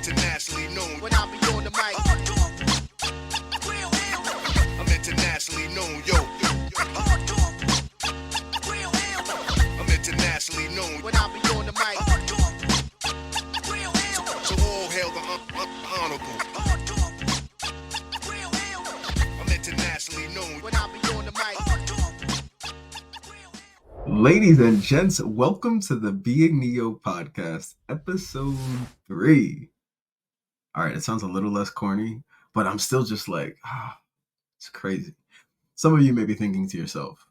internationally known. When I be on the mic, I'm internationally known, yo. I'm internationally known. when I be on the mic, So all hail the honorable. I'm internationally known. when I be on the mic. Ladies and gents, welcome to the Being Neo podcast, episode 3. All right, it sounds a little less corny, but I'm still just like, it's crazy. Some of you may be thinking to yourself,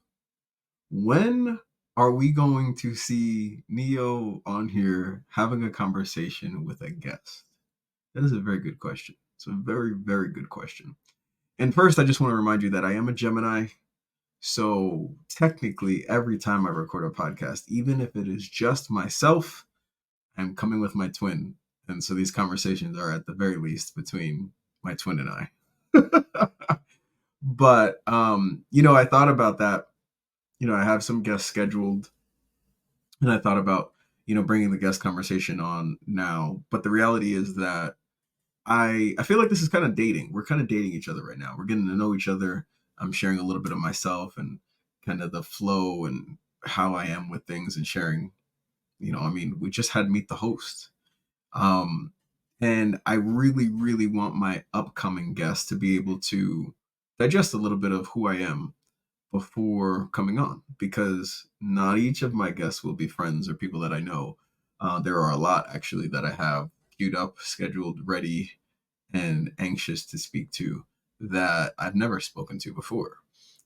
when are we going to see Neo on here having a conversation with a guest? That is a very good question. It's a very, very good question. And first, I just want to remind you that I am a Gemini. So technically, every time I record a podcast, even if it is just myself, I'm coming with my twin. And so these conversations are at the very least between my twin and I. But, I thought about that. I have some guests scheduled, and I thought about, bringing the guest conversation on now. But the reality is that I feel like this is kind of dating. We're kind of dating each other right now. We're getting to know each other. I'm sharing a little bit of myself and kind of the flow and how I am with things and sharing, we just had Meet the Host. And I really, really want my upcoming guests to be able to digest a little bit of who I am before coming on, because not each of my guests will be friends or people that I know. There are a lot actually that I have queued up, scheduled, ready, and anxious to speak to that I've never spoken to before.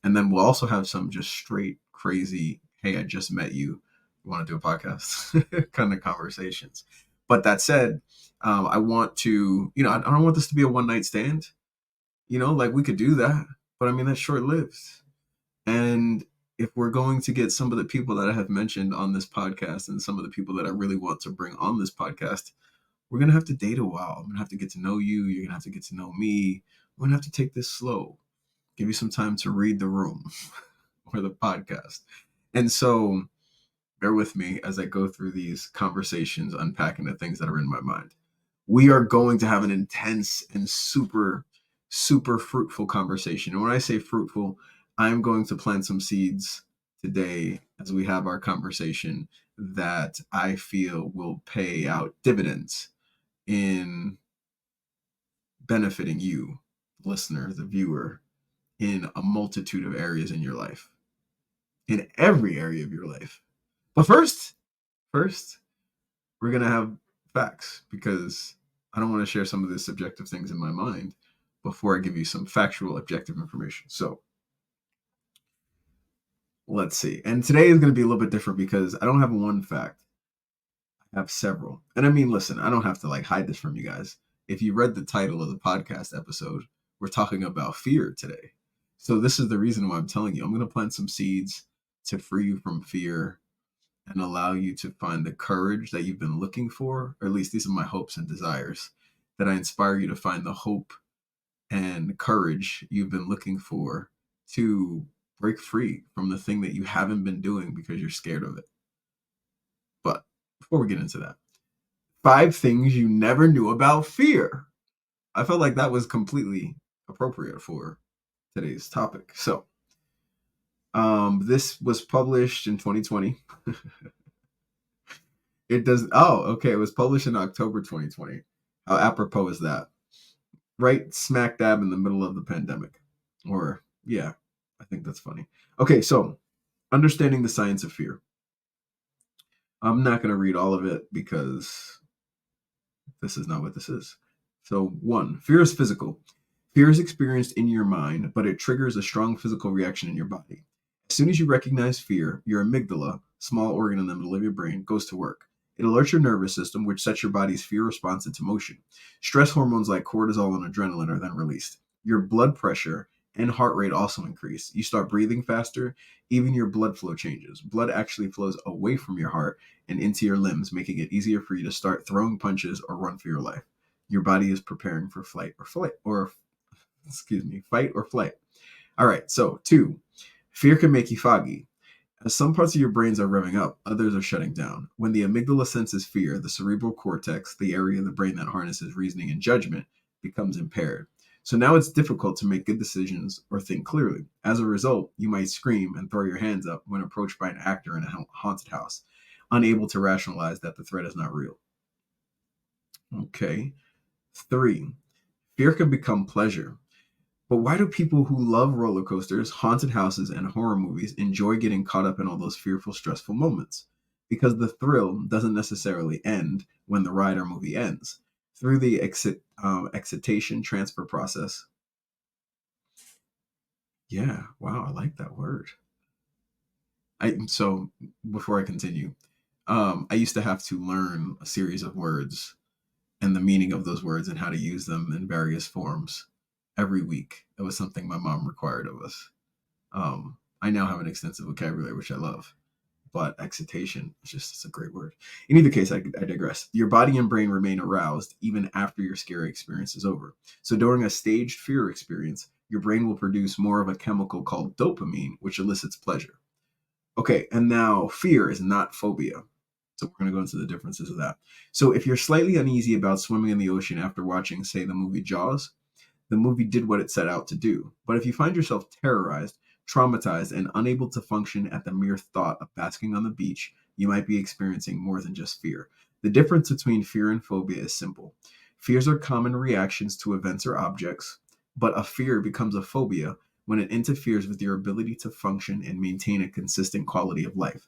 And then we'll also have some just straight crazy, hey, I just met you. You want to do a podcast kind of conversations. But that said, I want to, I don't want this to be a one night stand. Like we could do that, but I mean, that's short lived. And if we're going to get some of the people that I have mentioned on this podcast and some of the people that I really want to bring on this podcast, we're going to have to date a while. I'm going to have to get to know you. You're going to have to get to know me. We're going to have to take this slow, give you some time to read the room or the podcast. And so bear with me as I go through these conversations, unpacking the things that are in my mind. We are going to have an intense and super, super fruitful conversation. And when I say fruitful, I'm going to plant some seeds today as we have our conversation that I feel will pay out dividends in benefiting you, the listener, the viewer, in a multitude of areas in your life, in every area of your life. But first, we're going to have facts, because I don't want to share some of the subjective things in my mind before I give you some factual, objective information. So let's see. And today is going to be a little bit different because I don't have one fact. I have several. And I mean, listen, I don't have to hide this from you guys. If you read the title of the podcast episode, we're talking about fear today. So this is the reason why I'm telling you, I'm going to plant some seeds to free you from fear and allow you to find the courage that you've been looking for, or at least these are my hopes and desires, that I inspire you to find the hope and courage you've been looking for to break free from the thing that you haven't been doing because you're scared of it. But before we get into that, 5 things you never knew about fear. I felt like that was completely appropriate for today's topic. So, this was published in 2020. It was published in October 2020. How apropos is that? Right smack dab in the middle of the pandemic. Or, yeah, I think that's funny. Okay, so understanding the science of fear. I'm not going to read all of it because this is not what this is. So 1, fear is physical. Fear is experienced in your mind, but it triggers a strong physical reaction in your body. As soon as you recognize fear, your amygdala, small organ in the middle of your brain, goes to work. It alerts your nervous system, which sets your body's fear response into motion. Stress hormones like cortisol and adrenaline are then released. Your blood pressure and heart rate also increase. You start breathing faster. Even your blood flow changes. Blood actually flows away from your heart and into your limbs, making it easier for you to start throwing punches or run for your life. Your body is preparing for fight or flight. All right, so 2, fear can make you foggy. As some parts of your brains are revving up, others are shutting down. When the amygdala senses fear, the cerebral cortex, the area of the brain that harnesses reasoning and judgment, becomes impaired. So now it's difficult to make good decisions or think clearly. As a result, you might scream and throw your hands up when approached by an actor in a haunted house, unable to rationalize that the threat is not real. Okay. 3. Fear can become pleasure. But why do people who love roller coasters, haunted houses, and horror movies enjoy getting caught up in all those fearful, stressful moments? Because the thrill doesn't necessarily end when the ride or movie ends. Through the excitation transfer process. Yeah, wow, I like that word. So before I continue, I used to have to learn a series of words and the meaning of those words and how to use them in various forms every week. It was something my mom required of us. I now have an extensive vocabulary, which I love, but excitation is just it's a great word. In either case, I digress. Your body and brain remain aroused even after your scary experience is over. So during a staged fear experience, your brain will produce more of a chemical called dopamine, which elicits pleasure. Okay, and now fear is not phobia. So we're going to go into the differences of that. So if you're slightly uneasy about swimming in the ocean after watching, say, the movie Jaws, the movie did what it set out to do. But if you find yourself terrorized, traumatized, and unable to function at the mere thought of basking on the beach, you might be experiencing more than just fear. The difference between fear and phobia is simple. Fears are common reactions to events or objects, but a fear becomes a phobia when it interferes with your ability to function and maintain a consistent quality of life.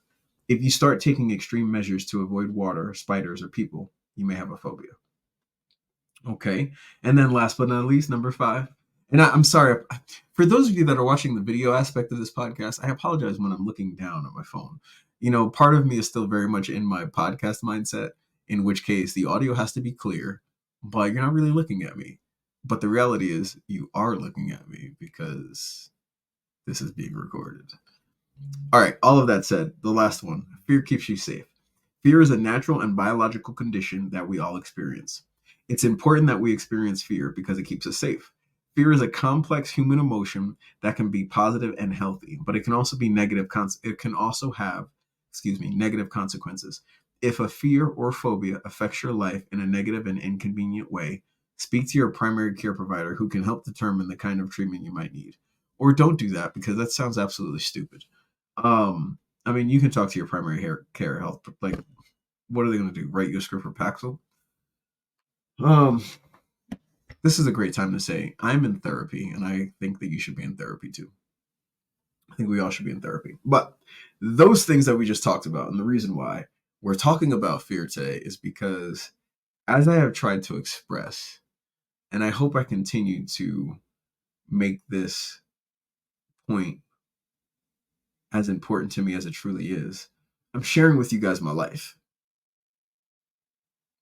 If you start taking extreme measures to avoid water, spiders, or people, you may have a phobia. Okay. And then last but not least, number 5. And I'm sorry, for those of you that are watching the video aspect of this podcast, I apologize when I'm looking down at my phone. Part of me is still very much in my podcast mindset, in which case the audio has to be clear, but you're not really looking at me. But the reality is you are looking at me because this is being recorded. All right, all of that said, the last one, fear keeps you safe. Fear is a natural and biological condition that we all experience. It's important that we experience fear because it keeps us safe. Fear is a complex human emotion that can be positive and healthy, but it can also be negative. It can also have, negative consequences. If a fear or phobia affects your life in a negative and inconvenient way, speak to your primary care provider who can help determine the kind of treatment you might need. Or don't do that because that sounds absolutely stupid. You can talk to your primary care health, but like, what are they going to do? Write you a script for Paxil? This is a great time to say I'm in therapy, and I think that you should be in therapy too. I think we all should be in therapy. But those things that we just talked about, and the reason why we're talking about fear today is because, as I have tried to express, and I hope I continue to make this point as important to me as it truly is, I'm sharing with you guys my life.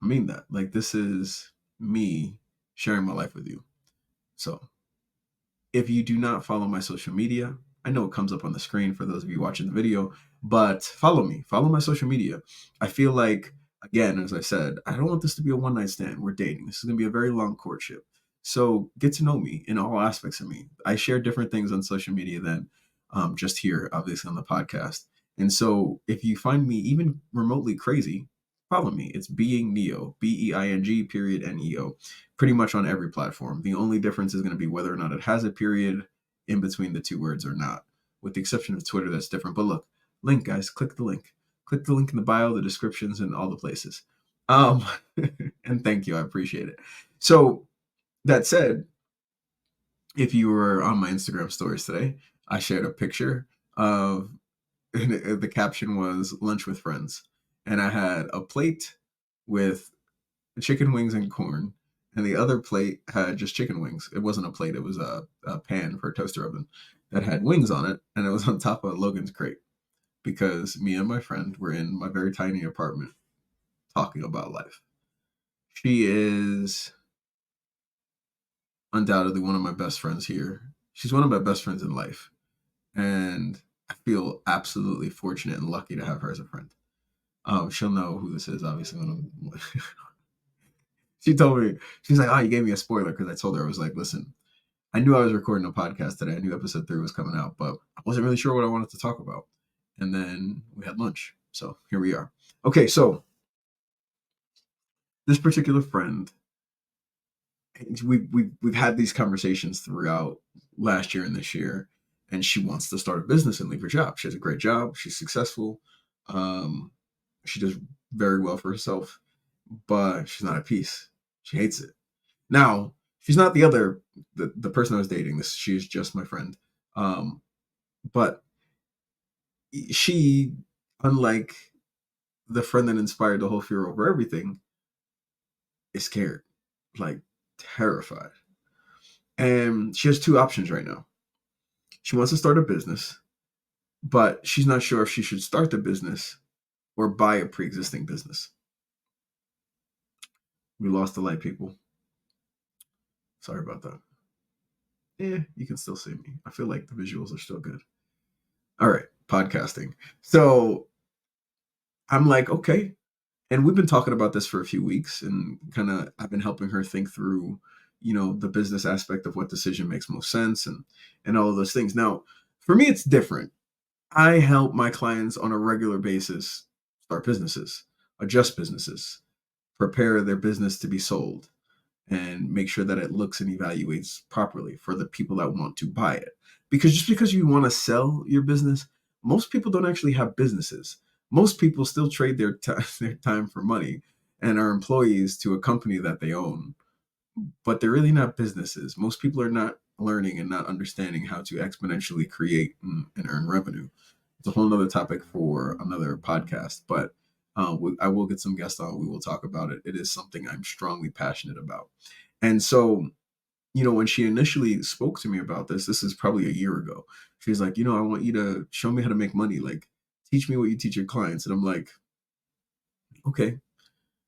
I mean that. Like, this is me sharing my life with you. So, if you do not follow my social media, I know it comes up on the screen for those of you watching the video, but follow me, follow my social media. I feel like, again, as I said, I don't want this to be a one night stand. We're dating. This is going to be a very long courtship. So get to know me in all aspects of me. I share different things on social media than just here, obviously, on the podcast. And so if you find me even remotely crazy, follow me. It's Being Neo, Being period Neo, pretty much on every platform. The only difference is going to be whether or not it has a period in between the two words or not, with the exception of Twitter, that's different. But look, link, guys, click the link. Click the link in the bio, the descriptions, and all the places. And thank you, I appreciate it. So that said, if you were on my Instagram stories today, I shared a picture of, the caption was lunch with friends. And I had a plate with chicken wings and corn, and the other plate had just chicken wings. It wasn't a plate, it was a pan for a toaster oven that had wings on it, and it was on top of Logan's crate because me and my friend were in my very tiny apartment talking about life. She is undoubtedly one of my best friends here. She's one of my best friends in life, and I feel absolutely fortunate and lucky to have her as a friend. She'll know who this is, obviously, when I'm she told me, she's like, oh, you gave me a spoiler, because I told her, I was like, listen, I knew I was recording a podcast today. I knew episode 3 was coming out, but I wasn't really sure what I wanted to talk about. and then we had lunch. So here we are. Okay, so this particular friend, we've had these conversations throughout last year and this year, and she wants to start a business and leave her job. She has a great job. She's successful. Um, she does very well for herself, but she's not at peace. She hates it. Now, she's not the person I was dating. This she's just my friend. Um, but she, unlike the friend that inspired the whole fear over everything, is scared, like terrified. And she has two options right now. She wants to start a business, but she's not sure if she should start the business or buy a pre-existing business. We lost the light, people. Sorry about that. Yeah, you can still see me. I feel like the visuals are still good. All right, podcasting. So I'm like, okay. And we've been talking about this for a few weeks, and kind of I've been helping her think through, the business aspect of what decision makes most sense, and all of those things. Now, for me, it's different. I help my clients on a regular basis start businesses, adjust businesses, prepare their business to be sold, and make sure that it looks and evaluates properly for the people that want to buy it. Because just because you want to sell your business, most people don't actually have businesses. Most people still trade their time for money and are employees to a company that they own, but they're really not businesses. Most people are not learning and not understanding how to exponentially create and earn revenue. It's a whole nother topic for another podcast, but I will get some guests on. We will talk about it. It is something I'm strongly passionate about. And so, when she initially spoke to me about this is probably a year ago. She's like, I want you to show me how to make money. Like, teach me what you teach your clients. And I'm like, okay.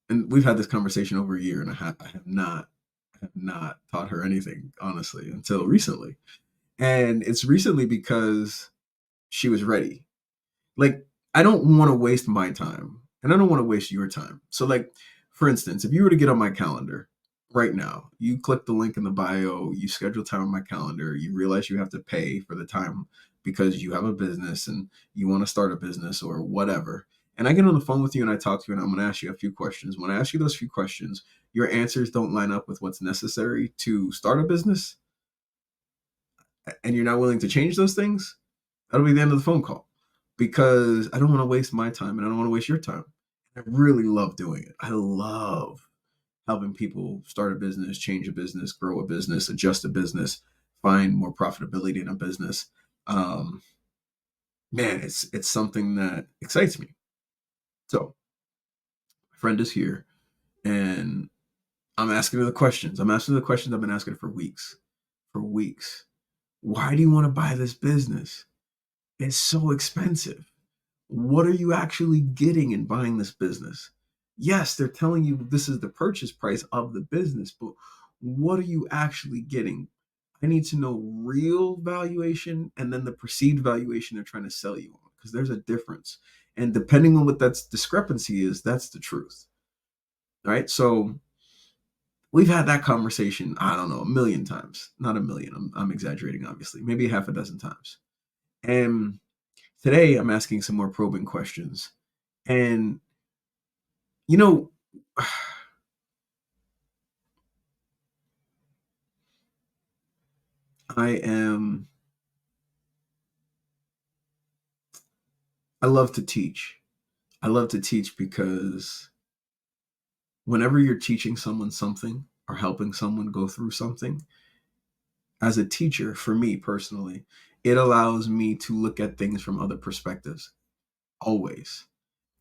And we've had this conversation over a year, and I have not taught her anything, honestly, until recently. And it's recently because she was ready. Like, I don't want to waste my time, and I don't want to waste your time. So, like, for instance, if you were to get on my calendar right now, you click the link in the bio, you schedule time on my calendar, you realize you have to pay for the time because you have a business and you want to start a business or whatever. And I get on the phone with you and I talk to you, and I'm going to ask you a few questions. When I ask you those few questions, your answers don't line up with what's necessary to start a business, and you're not willing to change those things, that'll be the end of the phone call, because I don't want to waste my time and I don't want to waste your time. I really love doing it. I love helping people start a business, change a business, grow a business, adjust a business, find more profitability in a business. Um, Man, it's something that excites me. So, my friend is here, and I'm asking her the questions. I'm asking her the questions I've been asking her for weeks. For weeks. Why do you want to buy this business? It's so expensive. What are you actually getting in buying this business? Yes, they're telling you this is the purchase price of the business, but what are you actually getting? I need to know real valuation and then the perceived valuation they're trying to sell you on, because there's a difference. And depending on what that discrepancy is, that's the truth. All right. So we've had that conversation, I don't know, a million times. Not a million. I'm exaggerating, obviously, maybe half a dozen times. And today I'm asking some more probing questions. And, you know, I am, I love to teach. I love to teach because whenever you're teaching someone something or helping someone go through something, as a teacher, for me personally, it allows me to look at things from other perspectives, always.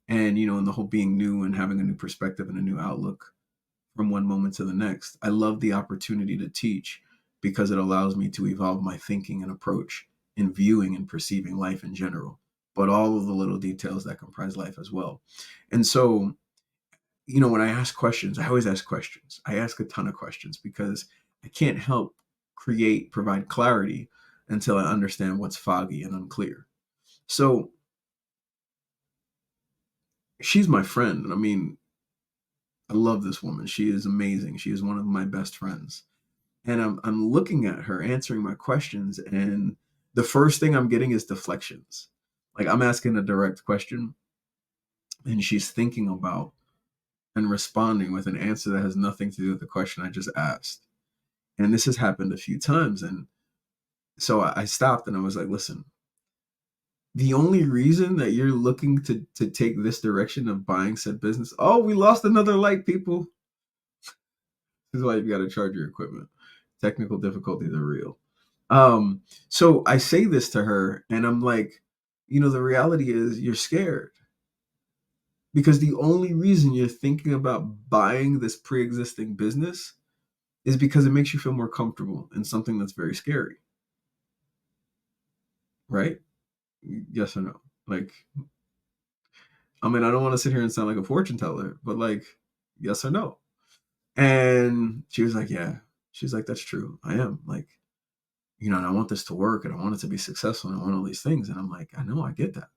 And, in the whole being new and having a new perspective and a new outlook from one moment to the next, I love the opportunity to teach because it allows me to evolve my thinking and approach in viewing and perceiving life in general, but all of the little details that comprise life as well. And so, when I ask questions, I always ask questions. I ask a ton of questions because I can't help provide clarity until I understand what's foggy and unclear. So she's my friend. And I mean, I love this woman. She is amazing. She is one of my best friends. And I'm looking at her answering my questions, and the first thing I'm getting is deflections. Like I'm asking a direct question and she's thinking about and responding with an answer that has nothing to do with the question I just asked. And this has happened a few times. And so I stopped and I was like, listen, the only reason that you're looking to take this direction of buying said business, oh, we lost another light, people. This is why you've got to charge your equipment. Technical difficulties are real. So I say this to her and I'm like, the reality is you're scared because the only reason you're thinking about buying this pre-existing business is because it makes you feel more comfortable in something that's very scary. Right? Yes or no? Like, I mean, I don't want to sit here and sound like a fortune teller, but like, yes or no? And she was like, yeah. She's like, that's true. I am. Like, and I want this to work and I want it to be successful and I want all these things. And I'm like, I know, I get that.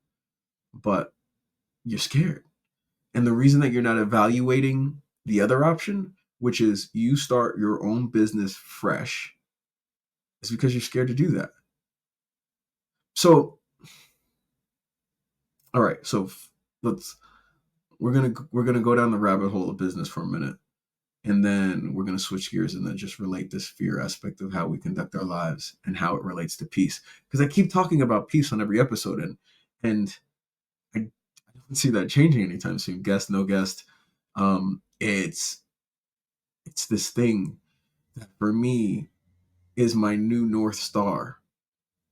But you're scared. And the reason that you're not evaluating the other option, which is you start your own business fresh, is because you're scared to do that. So, all right. So we're gonna go down the rabbit hole of business for a minute. And then we're going to switch gears and then just relate this fear aspect of how we conduct our lives and how it relates to peace. Because I keep talking about peace on every episode, and I don't see that changing anytime soon. Guest, no guest. It's this thing that for me is my new North Star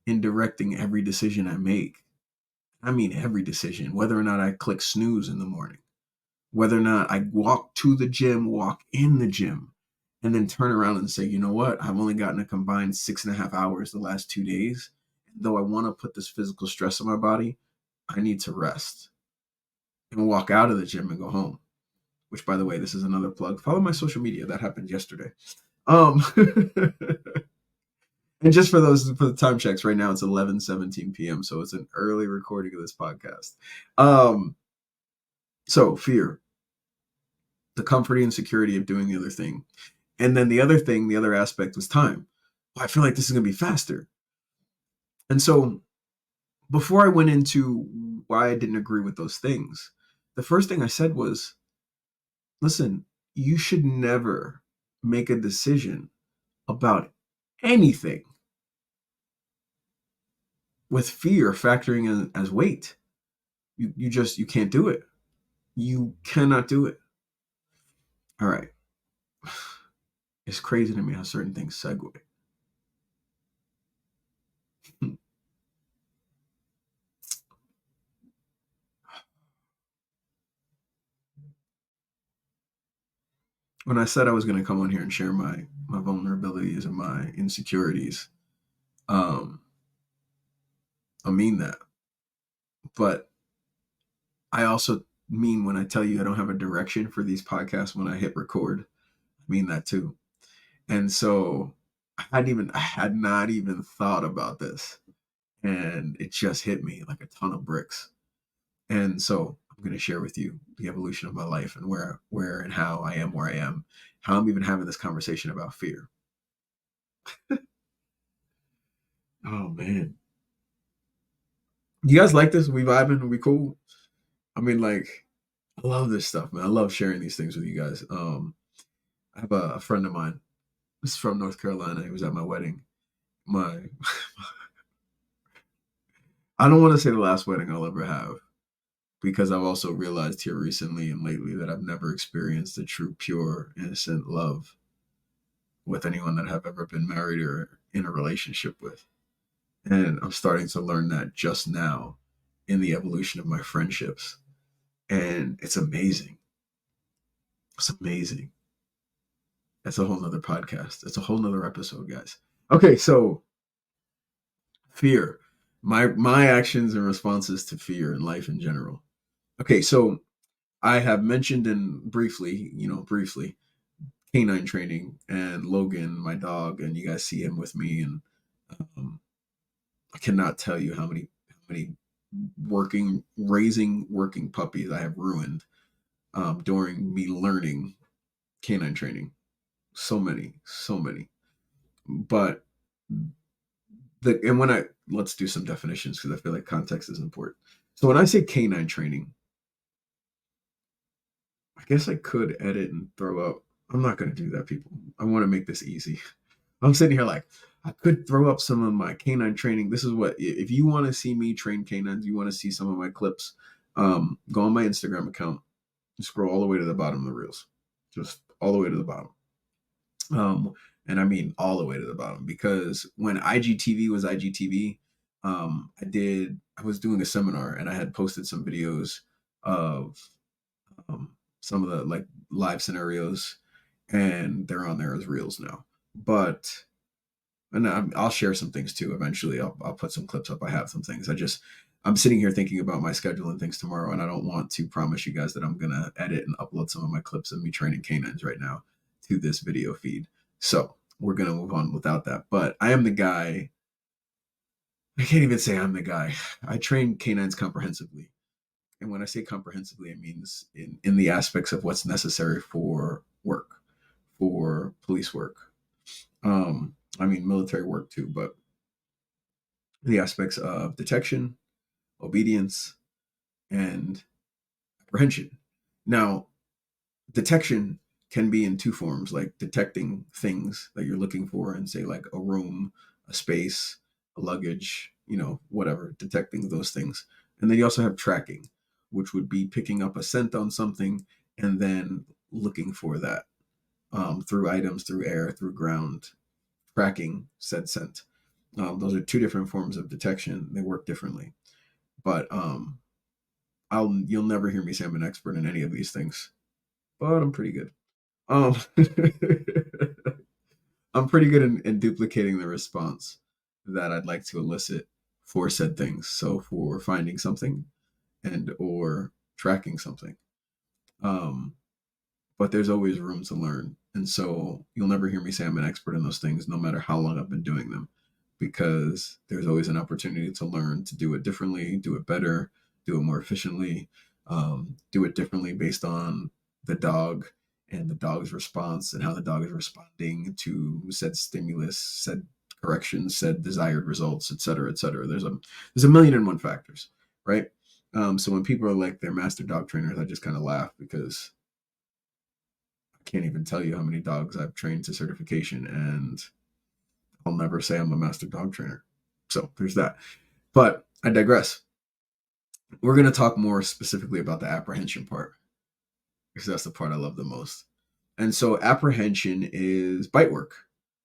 in directing every decision I make. I mean, every decision, whether or not I click snooze in the morning, whether or not I walk to the gym, walk in the gym, and then turn around and say, you know what? I've only gotten a combined 6.5 hours the last 2 days. Though I want to put this physical stress on my body, I need to rest and walk out of the gym and go home. Which, by the way, this is another plug. Follow my social media. That happened yesterday. And just for the time checks, right now it's 11:17 p.m. So it's an early recording of this podcast. So fear, the comforting and security of doing the other thing. And then the other aspect was time. Well, I feel like this is going to be faster. And so before I went into why I didn't agree with those things, the first thing I said was, listen, you should never make a decision about anything with fear factoring in as weight. You can't do it. You cannot do it. All right. It's crazy to me how certain things segue. When I said I was going to come on here and share my vulnerabilities and my insecurities, I mean that. But I also mean when I tell you I don't have a direction for these podcasts when I hit record, I mean that too. And so I had not even thought about this, and it just hit me like a ton of bricks. And so I'm going to share with you the evolution of my life and where and how I am where I am, how I'm even having this conversation about fear. Oh man. You guys like this? We vibing? We cool? I mean, like, I love this stuff, man. I love sharing these things with you guys. I have a friend of mine. This is from North Carolina. He was at my wedding. My, I don't want to say the last wedding I'll ever have, because I've also realized here recently and lately that I've never experienced a true, pure, innocent love with anyone that I've ever been married or in a relationship with. And I'm starting to learn that just now in the evolution of my friendships. And it's amazing. It's amazing. That's a whole nother podcast. It's a whole nother episode, guys. Okay, so fear. My actions and responses to fear in life in general. Okay, so I have mentioned briefly, canine training and Logan, my dog, and you guys see him with me, and um, I cannot tell you how many raising working puppies I have ruined during me learning canine training. So many. But and let's do some definitions because I feel like context is important. So when I say canine training, I guess I could edit and throw up. I'm not going to do that, people. I want to make this easy. I'm sitting here like, I could throw up some of my canine training. This is what, if you want to see me train canines, you want to see some of my clips, go on my Instagram account and scroll all the way to the bottom of the reels. Just all the way to the bottom. And I mean all the way to the bottom, because when IGTV was IGTV, I was doing a seminar and I had posted some videos of some of the like live scenarios, and they're on there as reels now. But and I'll share some things too. Eventually, I'll put some clips up. I have some things. I'm sitting here thinking about my schedule and things tomorrow, and I don't want to promise you guys that I'm gonna edit and upload some of my clips of me training canines right now to this video feed. So we're gonna move on without that. But I am the guy. I can't even say I'm the guy. I train canines comprehensively. And when I say comprehensively, it means in the aspects of what's necessary for work, for police work. I mean military work too, but the aspects of detection, obedience, and apprehension. Now, detection can be in two forms, like detecting things that you're looking for and say like a room, a space, a luggage, whatever, detecting those things. And then you also have tracking, which would be picking up a scent on something and then looking for that through items, through air, through ground, tracking said scent. Those are two different forms of detection. They work differently, but you'll never hear me say I'm an expert in any of these things, but I'm pretty good. Um, I'm pretty good in duplicating the response that I'd like to elicit for said things. So for finding something and or tracking something. Um, but there's always room to learn. And so you'll never hear me say I'm an expert in those things, no matter how long I've been doing them, because there's always an opportunity to learn, to do it differently, do it better, do it more efficiently, do it differently based on the dog and the dog's response and how the dog is responding to said stimulus, said corrections, said desired results, et cetera, et cetera. There's a million and one factors, right? So when people are like they're master dog trainers, I just kind of laugh because I can't even tell you how many dogs I've trained to certification, and I'll never say I'm a master dog trainer. So there's that. But I digress. We're going to talk more specifically about the apprehension part, because that's the part I love the most. And so apprehension is bite work,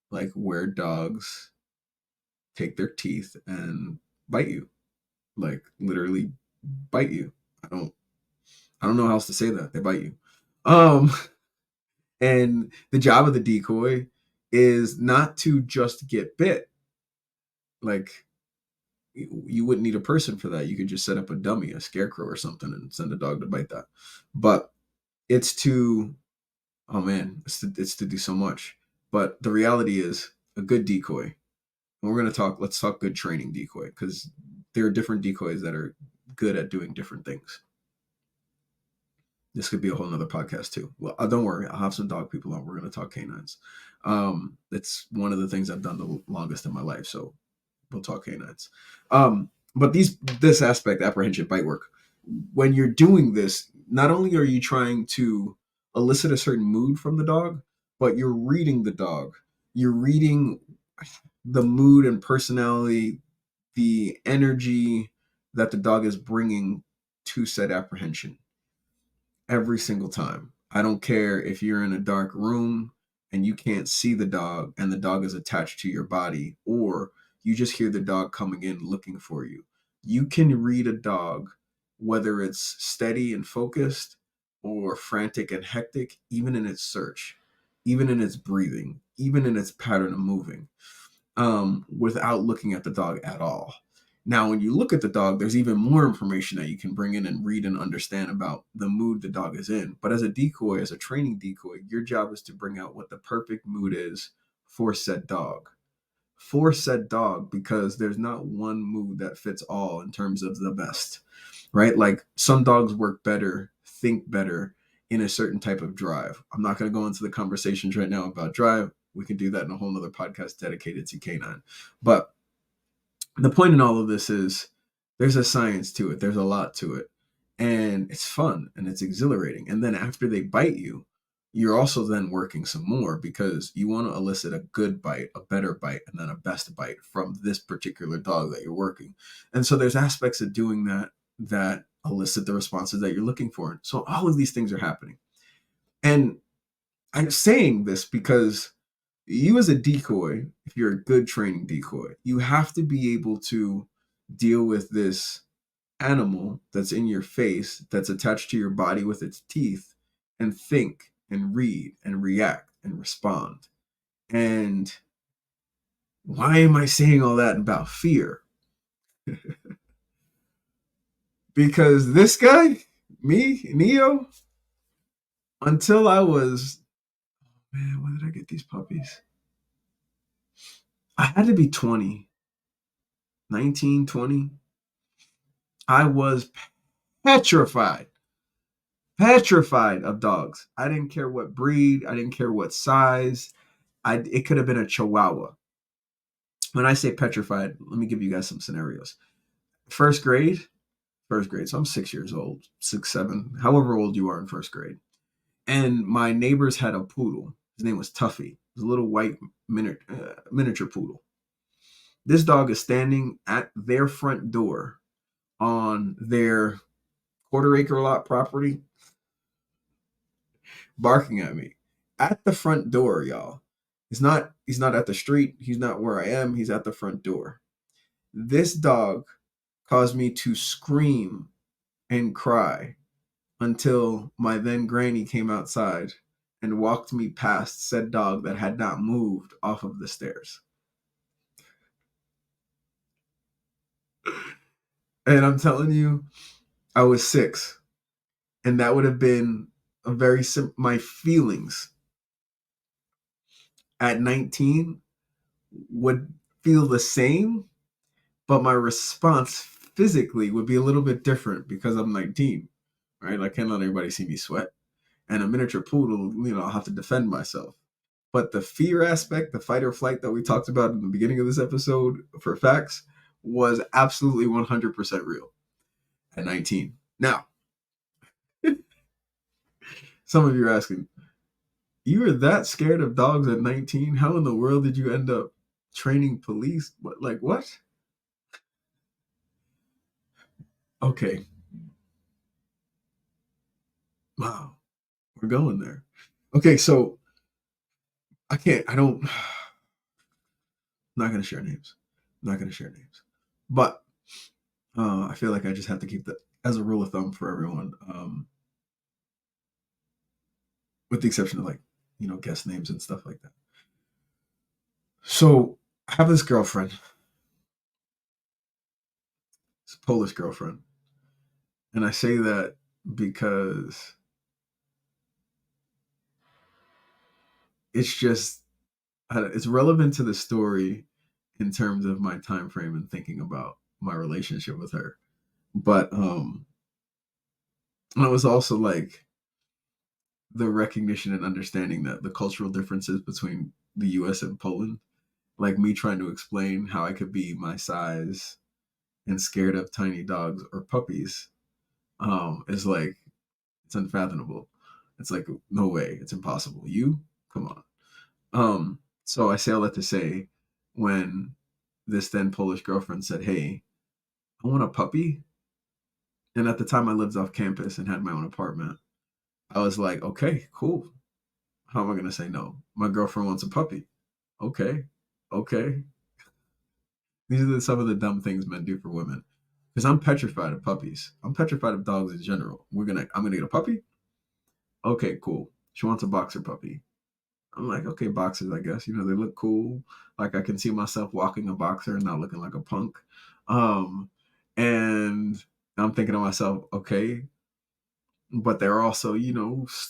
like where dogs take their teeth and bite you, like literally bite you. I don't know how else to say that. They bite you. Um, and the job of the decoy is not to just get bit. Like you wouldn't need a person for that. You could just set up a dummy, a scarecrow or something, and send a dog to bite that. But it's to, oh man, it's to do so much. But the reality is a good decoy. And let's talk good training decoy, because there are different decoys that are good at doing different things. This could be a whole nother podcast too. Well, don't worry, I'll have some dog people on. We're going to talk canines. It's one of the things I've done the longest in my life. So we'll talk canines. But this aspect, apprehension, bite work, when you're doing this, not only are you trying to elicit a certain mood from the dog, but you're reading the dog. You're reading the mood and personality, the energy that the dog is bringing to said apprehension every single time. I don't care if you're in a dark room and you can't see the dog and the dog is attached to your body, or you just hear the dog coming in looking for you. You can read a dog, whether it's steady and focused or frantic and hectic, even in its search, even in its breathing, even in its pattern of moving, without looking at the dog at all. Now, when you look at the dog, there's even more information that you can bring in and read and understand about the mood the dog is in. But as a decoy, as a training decoy, your job is to bring out what the perfect mood is for said dog. For said dog, because there's not one mood that fits all in terms of the best, right? Like some dogs work better, think better in a certain type of drive. I'm not going to go into the conversations right now about drive. We can do that in a whole nother podcast dedicated to canine. But The point in all of this is there's a science to it. There's a lot to it. And it's fun and it's exhilarating. And then after they bite you, you're also then working some more because you want to elicit a good bite, a better bite, and then a best bite from this particular dog that you're working. And so there's aspects of doing that that elicit the responses that you're looking for. So all of these things are happening. And I'm saying this because you, as a decoy, if you're a good training decoy, you have to be able to deal with this animal that's in your face, that's attached to your body with its teeth, and think and read and react and respond. And why am I saying all that about fear? Because this guy, me, Neo, until I was, man, when did I get these puppies? I had to be 20, 19, 20. I was petrified, petrified of dogs. I didn't care what breed, I didn't care what size. It could have been a Chihuahua. When I say petrified, let me give you guys some scenarios. First grade, first grade. So I'm 6 years old, 6, 7, however old you are in first grade. And my neighbors had a poodle. His name was Tuffy. It was a little white miniature poodle. This dog is standing at their front door on their quarter-acre lot property, barking at me at the front door, y'all. He's not at the street. He's not where I am. He's at the front door. This dog caused me to scream and cry until my then granny came outside and walked me past said dog that had not moved off of the stairs. And I'm telling you, I was 6, and that would have been a very my feelings at 19 would feel the same, but my response physically would be a little bit different because I'm 19, right? I can't let anybody see me sweat. And a miniature poodle, I'll have to defend myself. But the fear aspect, the fight or flight that we talked about in the beginning of this episode for facts was absolutely 100% real at 19. Now, some of you are asking, you were that scared of dogs at 19? How in the world did you end up training police? What? Okay. Wow. We're going there. Okay, so I'm not going to share names. I'm not going to share names. But I feel like I just have to keep that as a rule of thumb for everyone, with the exception of guest names and stuff like that. So I have this girlfriend, this Polish girlfriend, and I say that because it's relevant to the story in terms of my time frame and thinking about my relationship with her. But it was also like the recognition and understanding that the cultural differences between the US and Poland, like me trying to explain how I could be my size and scared of tiny dogs or puppies, is like, it's unfathomable. It's like, no way, it's impossible. You? Come on. So I say all that to say, when this then Polish girlfriend said, hey, I want a puppy. And at the time I lived off campus and had my own apartment. I was like, okay, cool. How am I going to say no? My girlfriend wants a puppy. Okay. Okay. These are some of the dumb things men do for women. Because I'm petrified of puppies. I'm petrified of dogs in general. I'm gonna get a puppy. Okay, cool. She wants a boxer puppy. I'm like, okay, boxers, I guess. They look cool. Like I can see myself walking a boxer and not looking like a punk. And I'm thinking to myself, okay, but they're also,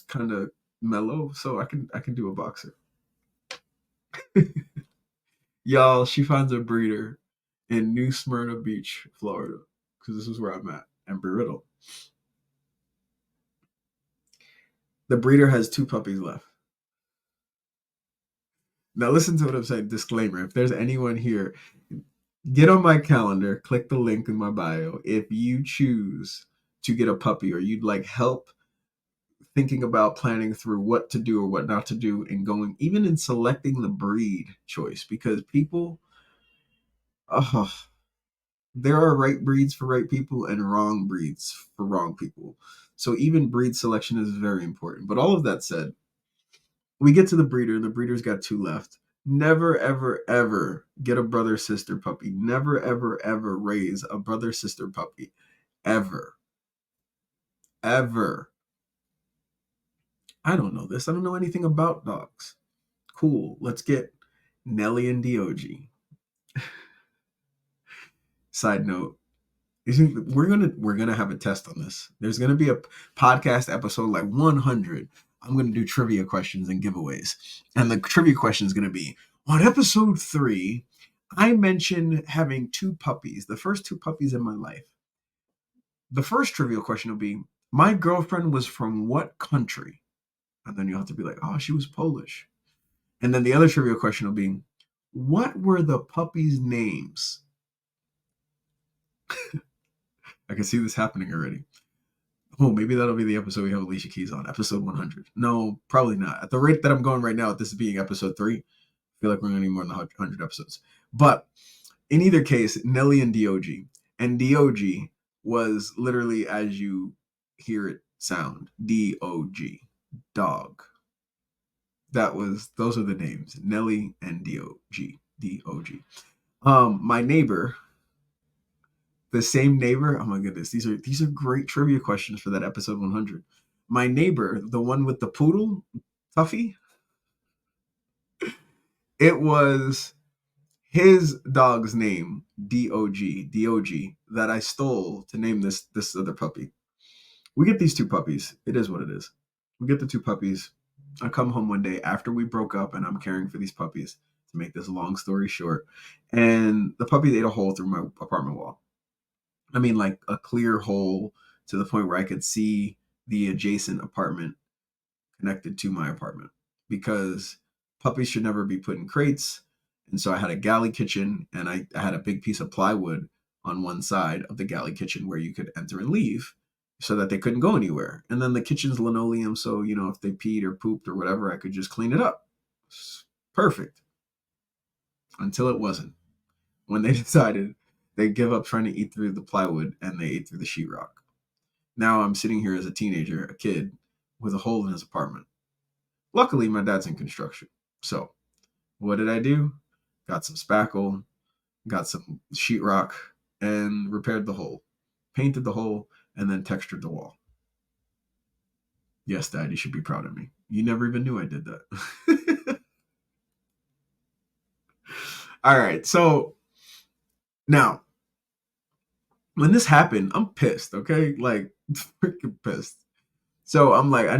kind of mellow, so I can do a boxer. Y'all, she finds a breeder in New Smyrna Beach, Florida, because this is where I'm at, Embry-Riddle. The breeder has 2 puppies left. Now listen to what I'm saying. Disclaimer: if there's anyone here, Get on my calendar, click the link in my bio if you choose to get a puppy or you'd like help thinking about planning through what to do or what not to do and going even in selecting the breed choice because people oh, there are right breeds for right people and wrong breeds for wrong people. So even breed selection is very important. But all of that said, we get to the breeder and the breeder's got two left. Never ever ever get a brother sister puppy. Never ever ever raise a brother sister puppy. Ever. Ever. I don't know this. I don't know anything about dogs. Cool. Let's get Nelly and Dog. Side note, we're gonna have a test on this. There's gonna be a podcast episode like 100. I'm gonna do trivia questions and giveaways, and the trivia question is gonna be on episode 3. I mentioned having two puppies, the first two puppies in my life. The first trivia question will be, my girlfriend was from what country? And then you'll have to be like, oh, she was Polish. And then the other trivia question will be, what were the puppies' names? I can see this happening already. Oh, maybe that'll be the episode we have Alicia Keys on, episode 100. No, probably not. At the rate that I'm going right now, this being episode 3, I feel like we're going to need more than 100 episodes. But in either case, Nelly and Dog. And Dog was literally as you hear it sound. D-O-G. Dog. Those are the names. Nelly and D-O-G. D-O-G. My neighbor, the same neighbor. Oh my goodness, these are great trivia questions for that episode 100. My neighbor, the one with the poodle, Tuffy, it was his dog's name, Dog, that I stole to name this other puppy. We get these two puppies. It is what it is. We get the two puppies. I come home one day after we broke up, and I'm caring for these puppies. To make this long story short, and the puppy ate a hole through my apartment wall. I mean, like a clear hole to the point where I could see the adjacent apartment connected to my apartment because puppies should never be put in crates. And so I had a galley kitchen and I had a big piece of plywood on one side of the galley kitchen where you could enter and leave so that they couldn't go anywhere. And then the kitchen's linoleum. So, if they peed or pooped or whatever, I could just clean it up. Perfect. Until it wasn't. When they decided they give up trying to eat through the plywood and they ate through the sheetrock. Now I'm sitting here as a teenager, a kid, with a hole in his apartment. Luckily, my dad's in construction. So, what did I do? Got some spackle, got some sheetrock, and repaired the hole. Painted the hole, and then textured the wall. Yes, Dad, you should be proud of me. You never even knew I did that. All right, so now, when this happened, I'm pissed, okay? Like, freaking pissed. So I'm like, I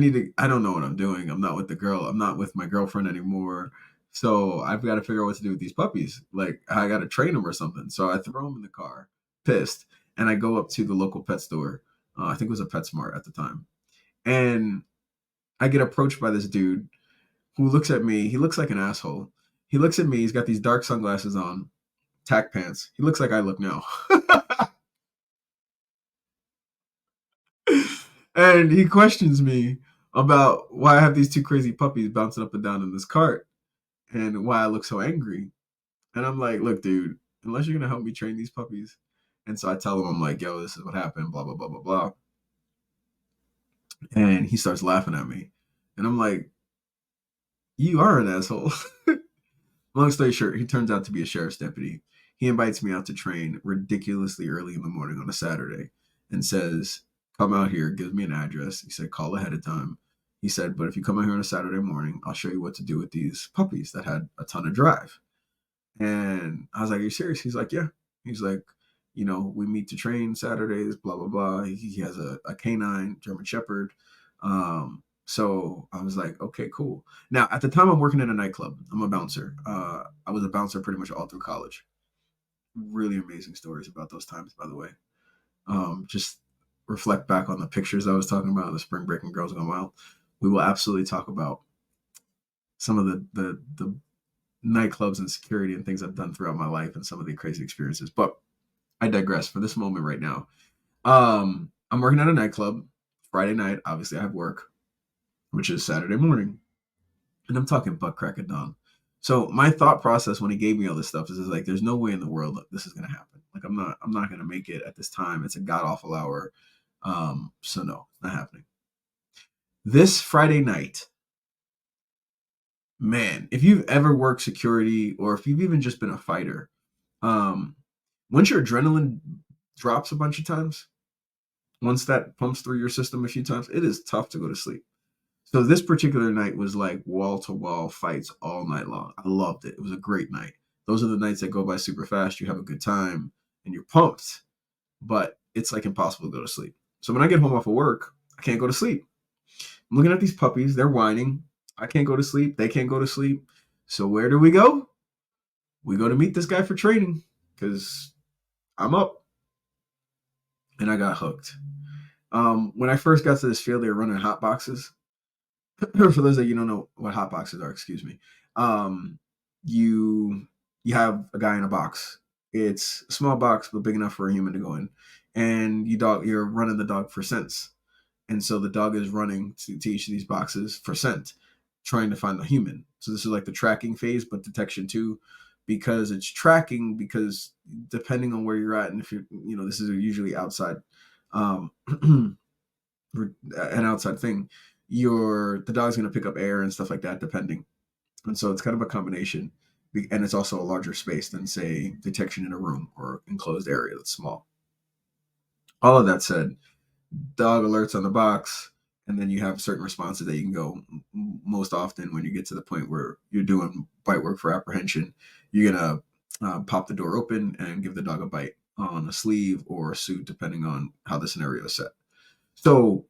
don't know what I'm doing. I'm not with the girl. I'm not with my girlfriend anymore. So I've got to figure out what to do with these puppies. Like, I got to train them or something. So I throw them in the car, pissed. And I go up to the local pet store. I think it was a PetSmart at the time. And I get approached by this dude who looks at me. He looks like an asshole. He looks at me. He's got these dark sunglasses on, tack pants. He looks like I look now. And he questions me about why I have these two crazy puppies bouncing up and down in this cart and why I look so angry. And I'm like, look, dude, unless you're going to help me train these puppies. And so I tell him, I'm like, yo, this is what happened, blah, blah, blah, blah, blah. And he starts laughing at me. And I'm like, you are an asshole. Long story short, he turns out to be a sheriff's deputy. He invites me out to train ridiculously early in the morning on a Saturday and says, come out here, gives me an address. He said, call ahead of time. He said, but if you come out here on a Saturday morning, I'll show you what to do with these puppies that had a ton of drive. And I was like, are you serious? He's like, yeah. He's like, we meet to train Saturdays, blah, blah, blah. He has a canine, German Shepherd. So I was like, okay, cool. Now, at the time, I'm working in a nightclub. I'm a bouncer. I was a bouncer pretty much all through college. Really amazing stories about those times, by the way. Just reflect back on the pictures I was talking about, the spring break and Girls Gone Wild. We will absolutely talk about some of the nightclubs and security and things I've done throughout my life and some of the crazy experiences. But I digress for this moment right now. I'm working at a nightclub Friday night. Obviously, I have work, which is Saturday morning, and I'm talking butt crack of dawn. So my thought process when he gave me all this stuff is like, there's no way in the world that this is gonna happen. Like I'm not gonna make it at this time. It's a god awful hour. So no, it's not happening. This Friday night, man, if you've ever worked security or if you've even just been a fighter, um, once your adrenaline drops a bunch of times, once that pumps through your system a few times, it is tough to go to sleep. So this particular night was like wall to wall fights all night long. I loved it. It was a great night. Those are the nights that go by super fast. You have a good time and you're pumped, but it's like impossible to go to sleep. So when I get home off of work, I can't go to sleep. I'm looking at these puppies. They're whining. I can't go to sleep. They can't go to sleep. So where do we go? We go to meet this guy for training because I'm up and I got hooked. When I first got to this field, they were running hot boxes. For those that you don't know what hot boxes are, excuse me. Um, you you have a guy in a box. It's a small box, but big enough for a human to go in. And you're running the dog for scents. And so the dog is running to each of these boxes for scent, trying to find the human. So this is like the tracking phase, but detection too, because it's tracking because depending on where you're at, and if you're, this is usually outside, um, an outside thing, the dog's going to pick up air and stuff like that, depending. And so it's kind of a combination, and it's also a larger space than say detection in a room or enclosed area that's small. All of that said, dog alerts on the box, and then you have certain responses that you can go. Most often when you get to the point where you're doing bite work for apprehension, you're gonna pop the door open and give the dog a bite on a sleeve or a suit, depending on how the scenario is set. So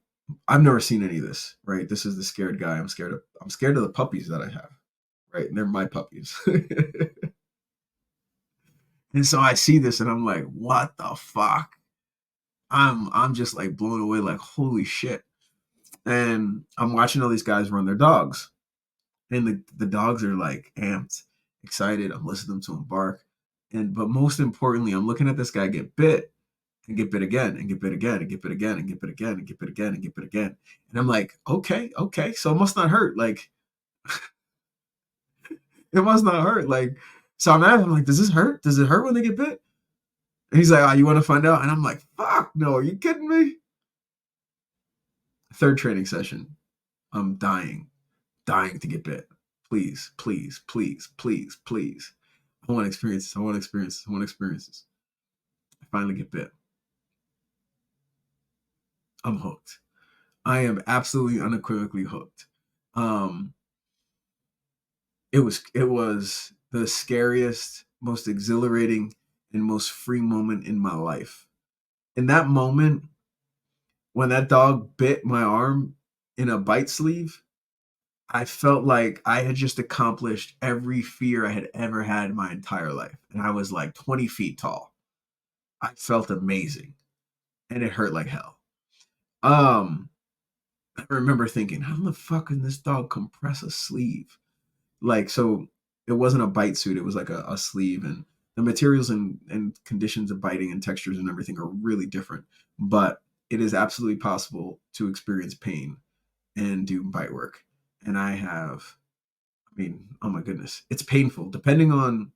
I've never seen any of this, right? This is the scared guy. I'm scared of the puppies that I have, right? And they're my puppies. And so I see this and I'm like, what the fuck? I'm just like blown away, like holy shit. And I'm watching all these guys run their dogs. And the dogs are like amped, excited. I'm listening to them bark. But most importantly, I'm looking at this guy get bit and get bit again and get bit again and get bit again and get bit again and get bit again and get bit again. And I'm like, okay, so it must not hurt. Like it must not hurt. Like, so I'm asking, I'm like, does this hurt? Does it hurt when they get bit? And he's like, oh, you want to find out? And I'm like, fuck no, are you kidding me? Third training session. I'm dying to get bit. Please, please, please, please, please. I want experiences. I want experiences. I want experiences. I finally get bit. I'm hooked. I am absolutely unequivocally hooked. Um, it was the scariest, most exhilarating, and most free moment in my life. In that moment, when that dog bit my arm in a bite sleeve, I felt like I had just accomplished every fear I had ever had in my entire life. And I was like 20 feet tall. I felt amazing. And it hurt like hell. Um, I remember thinking, how the fuck can this dog compress a sleeve? Like, so it wasn't a bite suit, it was like a sleeve. And the materials and conditions of biting and textures and everything are really different. But it is absolutely possible to experience pain and do bite work. And I mean, oh my goodness, it's painful. Depending on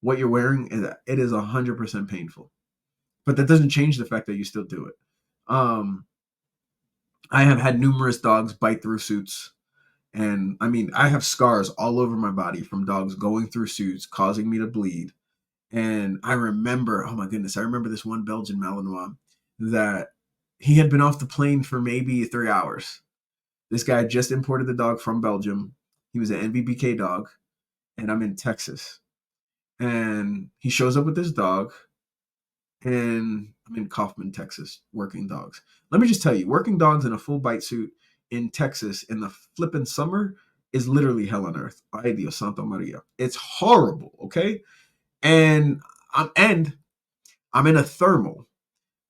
what you're wearing, it is 100% painful. But that doesn't change the fact that you still do it. Um, I have had numerous dogs bite through suits. And I mean, I have scars all over my body from dogs going through suits, causing me to bleed. And I remember, oh my goodness, I remember this one Belgian Malinois that he had been off the plane for maybe 3 hours. This guy just imported the dog from Belgium. He was an NVBK dog, and I'm in Texas. And he shows up with this dog, and I'm in Kaufman, Texas, working dogs. Let me just tell you, working dogs in a full bite suit in Texas in the flippin' summer is literally hell on earth. Ay Dios Santa Maria. It's horrible, okay? And I'm in a thermal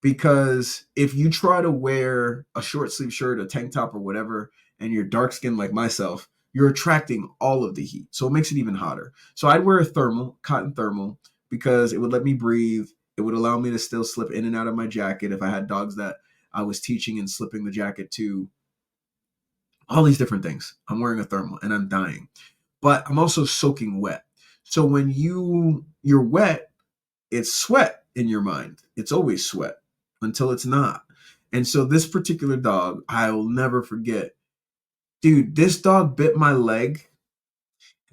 because if you try to wear a short sleeve shirt, a tank top, or whatever, and you're dark skinned like myself, you're attracting all of the heat. So it makes it even hotter. So I'd wear a thermal, cotton thermal, because it would let me breathe. It would allow me to still slip in and out of my jacket if I had dogs that I was teaching and slipping the jacket to. All these different things. I'm wearing a thermal and I'm dying. But I'm also soaking wet. So when you're wet, it's sweat in your mind. It's always sweat until it's not. And so this particular dog, I will never forget. Dude, this dog bit my leg.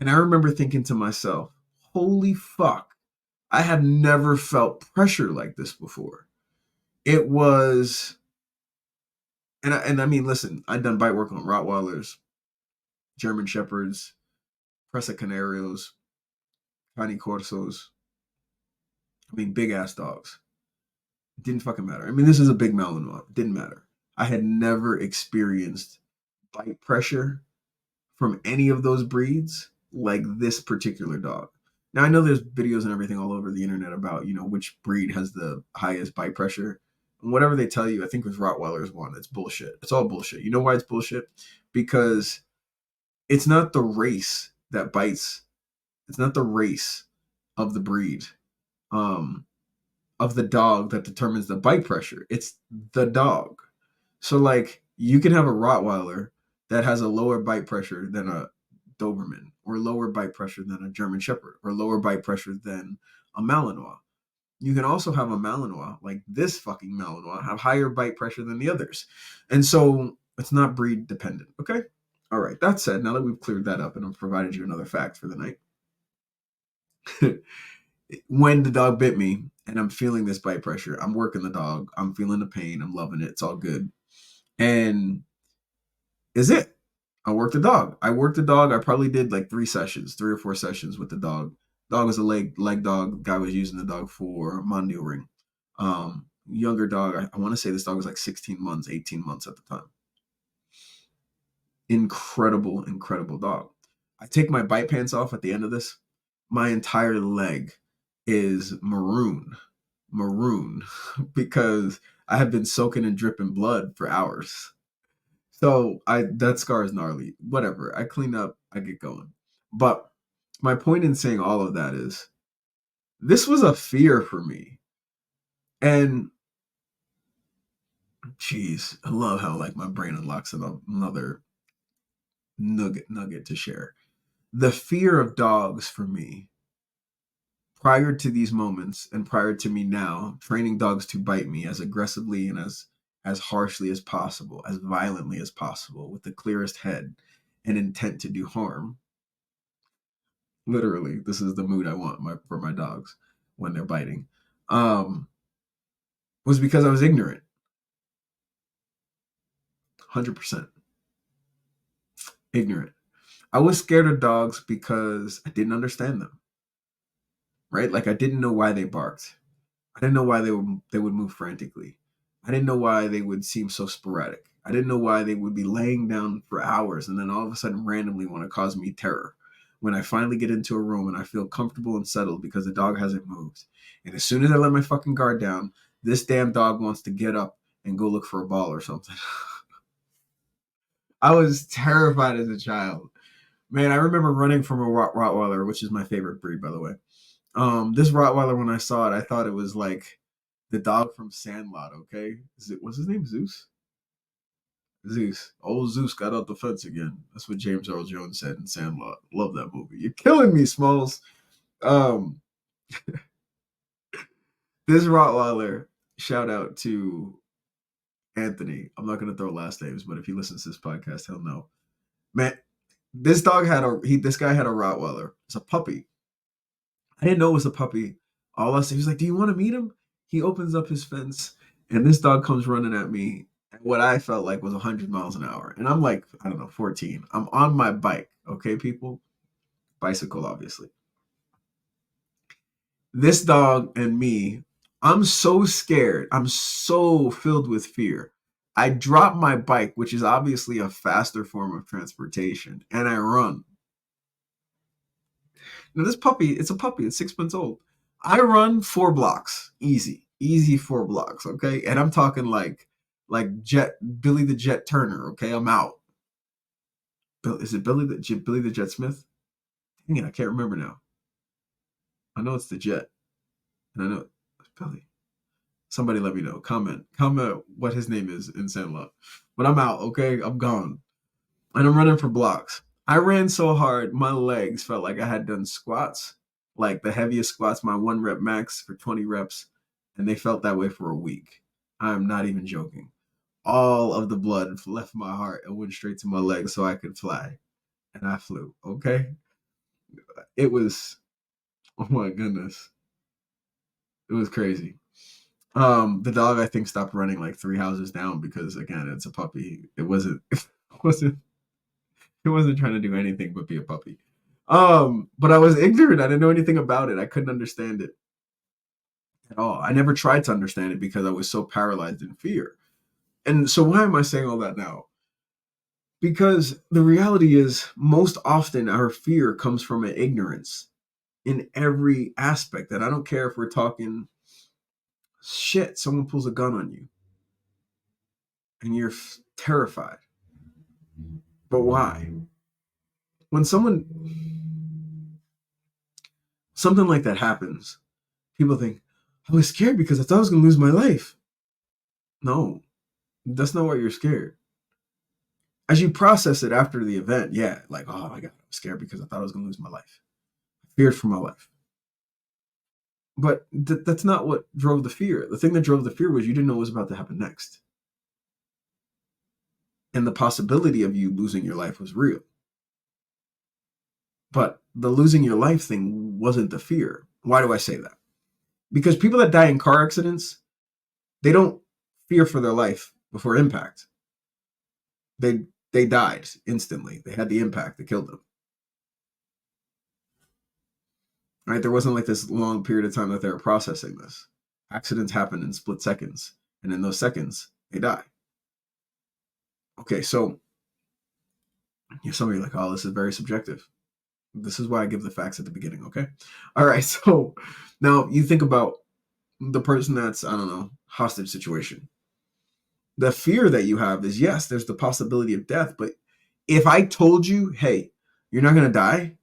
And I remember thinking to myself, holy fuck, I have never felt pressure like this before. It was, and I mean, listen, I'd done bite work on Rottweilers, German Shepherds, Presa Canarios, Tiny Corsos. I mean, big ass dogs. It didn't fucking matter. I mean, this is a big Malinois. It didn't matter. I had never experienced bite pressure from any of those breeds like this particular dog. Now I know there's videos and everything all over the internet about, which breed has the highest bite pressure. And whatever they tell you, I think with Rottweilers one, it's bullshit. It's all bullshit. You know why it's bullshit? Because it's not the race that bites. It's not the race of the breed, of the dog that determines the bite pressure. It's the dog. So like you can have a Rottweiler that has a lower bite pressure than a Doberman, or lower bite pressure than a German Shepherd, or lower bite pressure than a Malinois. You can also have a Malinois, like this fucking Malinois, have higher bite pressure than the others. And so it's not breed dependent. Okay. All right. That said, now that we've cleared that up and I've provided you another fact for the night, when the dog bit me and I'm feeling this bite pressure, I'm working the dog, I'm feeling the pain, I'm loving it. It's all good. And is it? I worked the dog. I probably did like 3 or 4 sessions with the dog. Dog was a leg dog. Guy was using the dog for Mondio ring. Younger dog. I want to say this dog was like 16 months, 18 months at the time. Incredible, incredible dog. I take my bite pants off at the end of this. My entire leg is maroon, because I have been soaking and dripping blood for hours. So that scar is gnarly. Whatever. I clean up, I get going. But my point in saying all of that is this was a fear for me. And geez, I love how like my brain unlocks another nugget to share. The fear of dogs for me, prior to these moments and prior to me now training dogs to bite me as aggressively and as harshly as possible, as violently as possible, with the clearest head and intent to do harm. Literally, this is the mood I want for my dogs when they're biting. Was because I was ignorant. 100% ignorant. I was scared of dogs because I didn't understand them. Right? Like I didn't know why they barked. I didn't know why they would move frantically. I didn't know why they would seem so sporadic. I didn't know why they would be laying down for hours and then all of a sudden randomly want to cause me terror. When I finally get into a room and I feel comfortable and settled because the dog hasn't moved. And as soon as I let my fucking guard down, this damn dog wants to get up and go look for a ball or something. I was terrified as a child. Man, I remember running from a Rottweiler, which is my favorite breed, by the way. This Rottweiler, when I saw it, I thought it was like the dog from Sandlot. Okay, what's his name? Zeus. Zeus. Old Zeus got out the fence again. That's what James Earl Jones said in Sandlot. Love that movie. You're killing me, Smalls. Um, this Rottweiler. Shout out to Anthony. I'm not gonna throw last names, but if he listens to this podcast, he'll know. Man, this guy had a Rottweiler. It's a puppy. I didn't know it was a puppy. All I said, he was like, "Do you want to meet him?" He opens up his fence, and this dog comes running at me at what I felt like was 100 miles an hour. And I'm like, I don't know, 14. I'm on my bike, okay, people? Bicycle, obviously. This dog and me, I'm so scared. I'm so filled with fear. I drop my bike, which is obviously a faster form of transportation, and I run. Now this puppy, it's a puppy. It's 6 months old. I run 4 blocks, easy 4 blocks. Okay, and I'm talking like Billy the Jet Turner. Okay, I'm out. Is it Billy the Jet Smith? Dang it, I can't remember now. I know it's the Jet, and I know it's Billy. Somebody let me know. Comment what his name is in Sandlot. But I'm out. Okay, I'm gone, and I'm running for blocks. I ran so hard, my legs felt like I had done squats, like the heaviest squats, my 1 rep max for 20 reps, and they felt that way for a week. I'm not even joking. All of the blood left my heart and went straight to my legs so I could fly. And I flew. Okay. It was, oh my goodness. It was crazy. The dog I think stopped running like 3 houses down because again, it's a puppy. It wasn't wasn't it wasn't trying to do anything but be a puppy. But I was ignorant. I didn't know anything about it. I couldn't understand it at all. I never tried to understand it because I was so paralyzed in fear. And so why am I saying all that now? Because the reality is, most often our fear comes from an ignorance in every aspect. And I don't care if we're talking shit, someone pulls a gun on you and you're terrified. But why? When something like that happens, people think, I was scared because I thought I was going to lose my life. No, that's not why you're scared. As you process it after the event, yeah, like, oh my God, I was scared because I thought I was going to lose my life. I feared for my life. But that's not what drove the fear. The thing that drove the fear was you didn't know what was about to happen next. And the possibility of you losing your life was real. But the losing your life thing wasn't the fear. Why do I say that? Because people that die in car accidents, they don't fear for their life before impact. They died instantly. They had the impact that killed them. Right? There wasn't like this long period of time that they were processing this. Accidents happen in split seconds. And in those seconds, they die. Okay, so some of you are like, oh, this is very subjective. This is why I give the facts at the beginning, okay? All right, so now you think about the person that's, I don't know, hostage situation. The fear that you have is, yes, there's the possibility of death, but if I told you, hey, you're not going to die,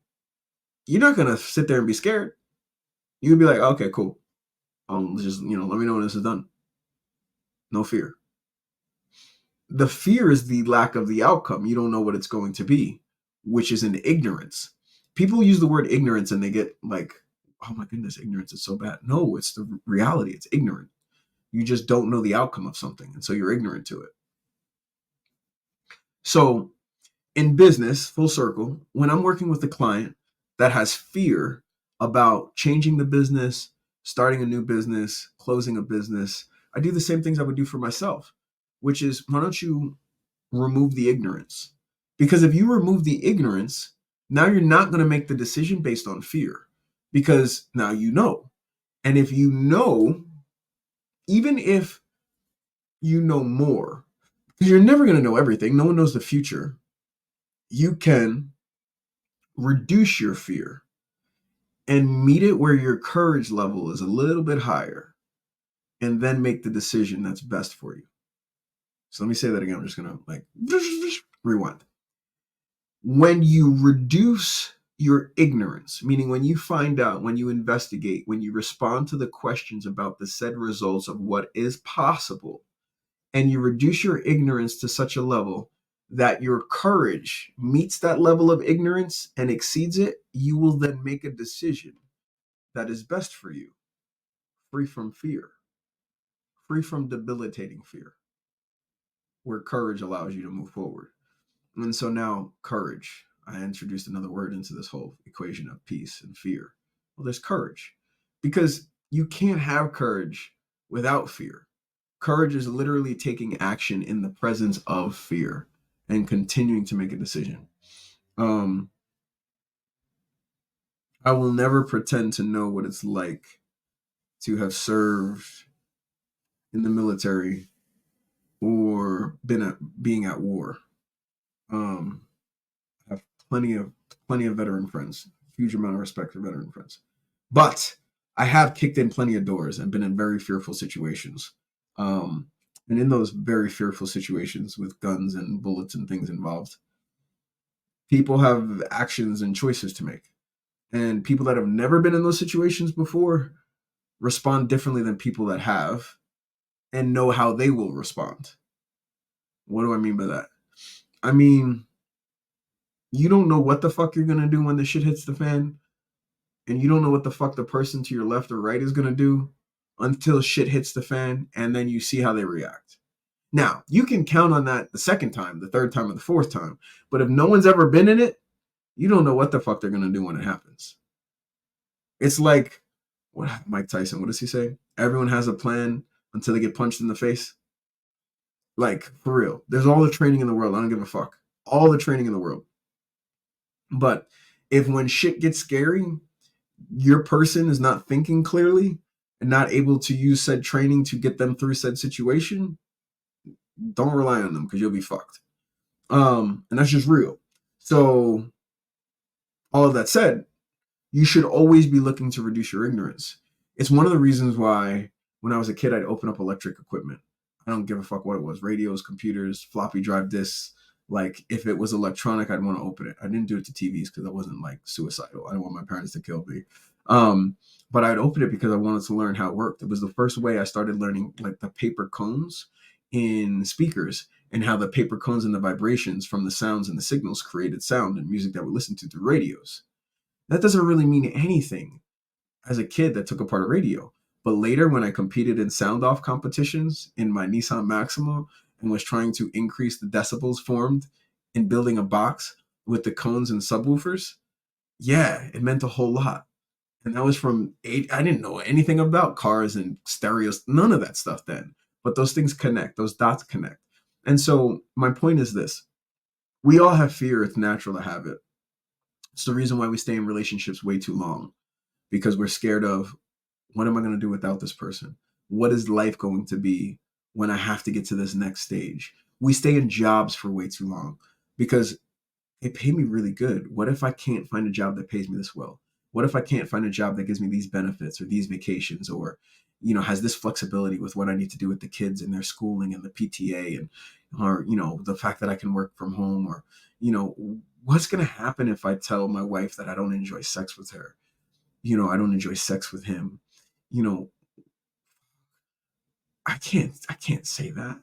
you're not going to sit there and be scared. You'd be like, okay, cool. Just, let me know when this is done. No fear. The fear is the lack of the outcome. You don't know what it's going to be, which is an ignorance. People use the word ignorance and they get like, oh my goodness, ignorance is so bad. No, it's the reality. It's ignorant. You just don't know the outcome of something. And so you're ignorant to it. So in business, full circle, when I'm working with a client that has fear about changing the business, starting a new business, closing a business, I do the same things I would do for myself, which is, why don't you remove the ignorance? Because if you remove the ignorance, now you're not going to make the decision based on fear, because now you know. And if you know, even if you know more, because you're never going to know everything, no one knows the future, you can reduce your fear and meet it where your courage level is a little bit higher, and then make the decision that's best for you. So let me say that again. I'm just going to rewind. When you reduce your ignorance, meaning when you find out, when you investigate, when you respond to the questions about the said results of what is possible, and you reduce your ignorance to such a level that your courage meets that level of ignorance and exceeds it, you will then make a decision that is best for you, free from fear, free from debilitating fear, where courage allows you to move forward. And so now, courage. I introduced another word into this whole equation of peace and fear. Well, there's courage, because you can't have courage without fear. Courage is literally taking action in the presence of fear and continuing to make a decision. I will never pretend to know what it's like to have served in the military or being at war. I have plenty of veteran friends, huge amount of respect for veteran friends. But I have kicked in plenty of doors and been in very fearful situations. And in those very fearful situations with guns and bullets and things involved, People have actions and choices to make. And people that have never been in those situations before respond differently than people that have and know how they will respond. What do I mean by that? I mean, you don't know what the fuck you're gonna do when the shit hits the fan, and you don't know what the fuck the person to your left or right is gonna do until shit hits the fan, and then you see how they react. Now, you can count on that the second time, the third time, or the fourth time, but if no one's ever been in it, you don't know what the fuck they're gonna do when it happens. It's like what Mike Tyson, what does he say? Everyone has a plan until they get punched in the face. Like, for real. There's all the training in the world. I don't give a fuck. All the training in the world. But if when shit gets scary, your person is not thinking clearly and not able to use said training to get them through said situation, don't rely on them because you'll be fucked. And that's just real. So, all of that said, you should always be looking to reduce your ignorance. It's one of the reasons why when I was a kid, I'd open up electric equipment. I don't give a fuck what it was, radios, computers, floppy drive discs. Like, if it was electronic, I'd want to open it. I didn't do it to TVs because I wasn't like suicidal. I didn't want my parents to kill me. But I'd open it because I wanted to learn how it worked. It was the first way I started learning like the paper cones in speakers and how the paper cones and the vibrations from the sounds and the signals created sound and music that we listened to through radios. That doesn't really mean anything as a kid that took apart a radio. But later, when I competed in sound off competitions in my Nissan Maxima and was trying to increase the decibels formed in building a box with the cones and subwoofers, yeah, it meant a whole lot. And that was from eight. I didn't know anything about cars and stereos, none of that stuff then. But those things connect, those dots connect. And so my point is this: we all have fear. It's natural to have it. It's the reason why we stay in relationships way too long, because we're scared of, what am I going to do without this person? What is life going to be when I have to get to this next stage? We stay in jobs for way too long because they pay me really good. What if I can't find a job that pays me this well? What if I can't find a job that gives me these benefits or these vacations, or, has this flexibility with what I need to do with the kids and their schooling and the PTA, and, or, the fact that I can work from home, or, what's going to happen if I tell my wife that I don't enjoy sex with her? I don't enjoy sex with him. I can't say that.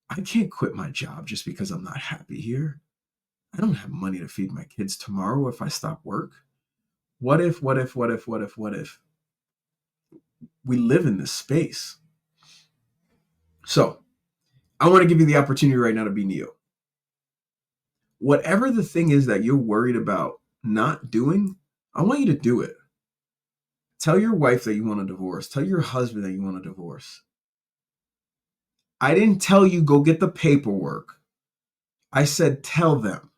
I can't quit my job just because I'm not happy here. I don't have money to feed my kids tomorrow if I stop work. What if? We live in this space. So I want to give you the opportunity right now to be Neo. Whatever the thing is that you're worried about not doing, I want you to do it. Tell your wife that you want a divorce. Tell your husband that you want a divorce. I didn't tell you go get the paperwork. I said tell them.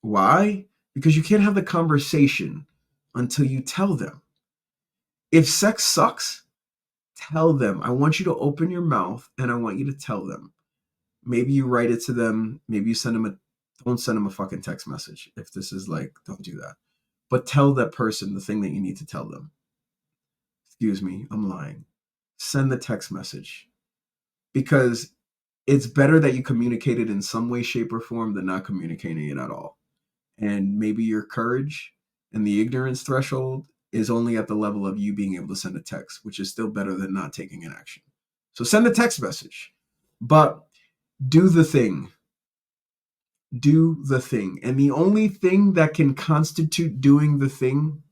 Why? Because you can't have the conversation until you tell them. If sex sucks, tell them. I want you to open your mouth and I want you to tell them. Maybe you write it to them. Maybe you don't send them a fucking text message. If this is like, don't do that. But tell that person the thing that you need to tell them. Excuse me, I'm lying. Send the text message. Because it's better that you communicate it in some way, shape, or form than not communicating it at all. And maybe your courage and the ignorance threshold is only at the level of you being able to send a text, which is still better than not taking an action. So send a text message, but do the thing. Do the thing. And the only thing that can constitute doing the thing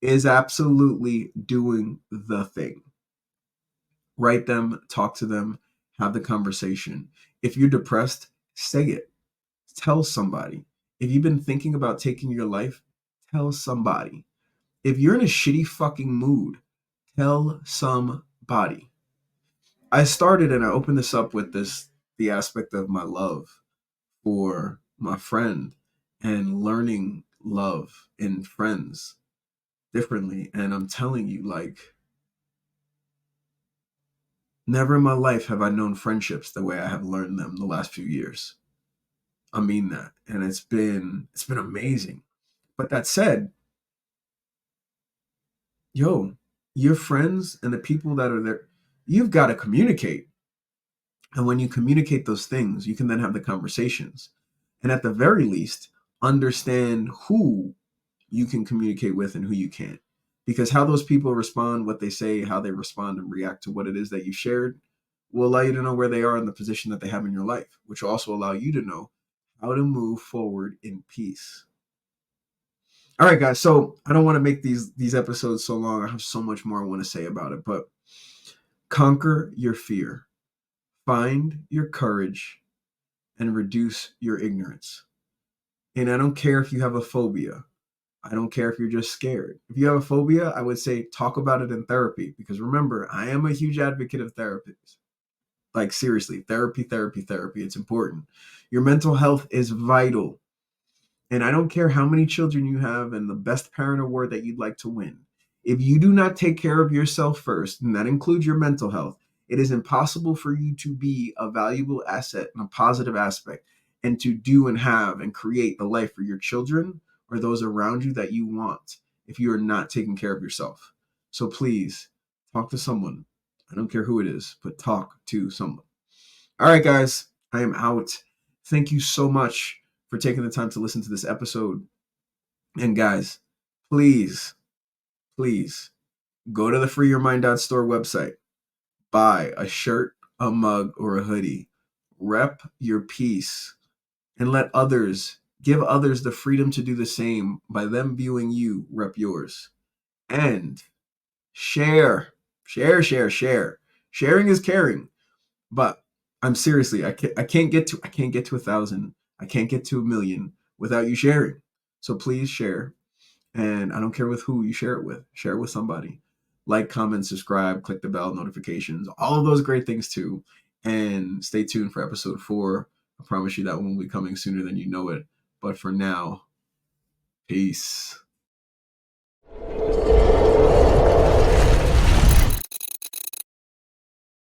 is absolutely doing the thing. Write them, talk to them, have the conversation. If you're depressed, say it. Tell somebody. If you've been thinking about taking your life, tell somebody. If you're in a shitty fucking mood, tell somebody. I started and I opened this up with the aspect of my love for my friend and learning love in friends differently. And I'm telling you, like, never in my life have I known friendships the way I have learned them the last few years. I mean that. And it's been amazing. But that said, your friends and the people that are there, you've got to communicate. And when you communicate those things, you can then have the conversations. And at the very least, understand who you can communicate with and who you can't. Because how those people respond, what they say, how they respond and react to what it is that you shared will allow you to know where they are in the position that they have in your life, which will also allow you to know how to move forward in peace. All right, guys. So I don't want to make these episodes so long. I have so much more I want to say about it, but conquer your fear, find your courage, and reduce your ignorance. And I don't care if you have a phobia. I don't care if you're just scared. If you have a phobia, I would say talk about it in therapy, because remember, I am a huge advocate of therapy. Like seriously, therapy, therapy, therapy. It's important. Your mental health is vital. And I don't care how many children you have and the best parent award that you'd like to win. If you do not take care of yourself first, and that includes your mental health, it is impossible for you to be a valuable asset and a positive aspect and to do and have and create the life for your children or those around you that you want if you are not taking care of yourself. So please talk to someone. I don't care who it is, but talk to someone. All right, guys, I am out. Thank you so much for taking the time to listen to this episode. And guys, please, please go to the freeyourmind.store website, buy a shirt, a mug, or a hoodie. Rep your peace and give others the freedom to do the same by them viewing you rep yours. And share, share, share, share. Sharing is caring. But I'm seriously, I can't get to 1,000. I can't get to 1,000,000 without you sharing. So please share. And I don't care with who you share it with. Share it with somebody. Like, comment, subscribe, click the bell, notifications, all of those great things too. And stay tuned for episode 4. I promise you that one will be coming sooner than you know it. But for now, peace.